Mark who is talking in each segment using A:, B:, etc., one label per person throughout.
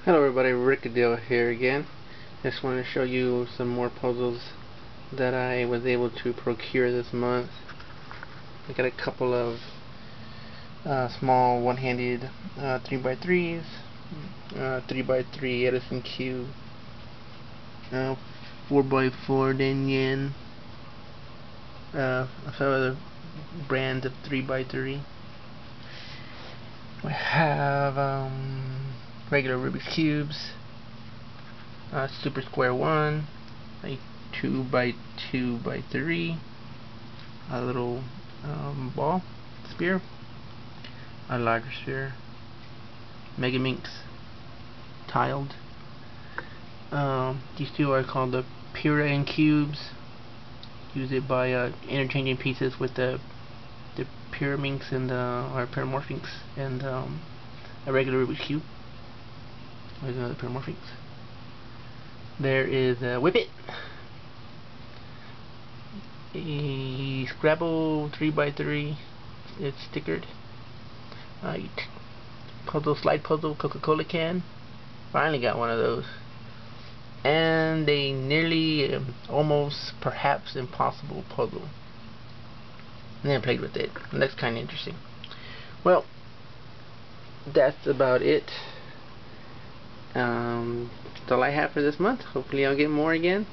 A: Hello everybody, Rickadale here again. Just wanted to show you some more puzzles that I was able to procure this month. I got a couple of small one-handed 3x3s, 3x3 Edison cube, 4x4 Denyen, some other brands of 3x3. We have regular Rubik's cubes, super square one, a 2x2x3, a little ball sphere, a larger sphere, Mega Minx tiled. These two are called the Pura cubes. Use it by interchanging pieces with the Pyraminx and or Pyramorphinx and a regular Rubik's cube. There's another Pyramorphinx. There is a Whippet, a Scrabble 3x3. It's stickered. Slide puzzle Coca-cola can. Finally got one of those. And a nearly, almost, perhaps impossible puzzle. And then I played with it. And that's kind of interesting. Well, that's about it. That's all I have for this month. Hopefully I'll get more again.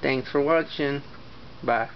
A: Thanks for watching. Bye.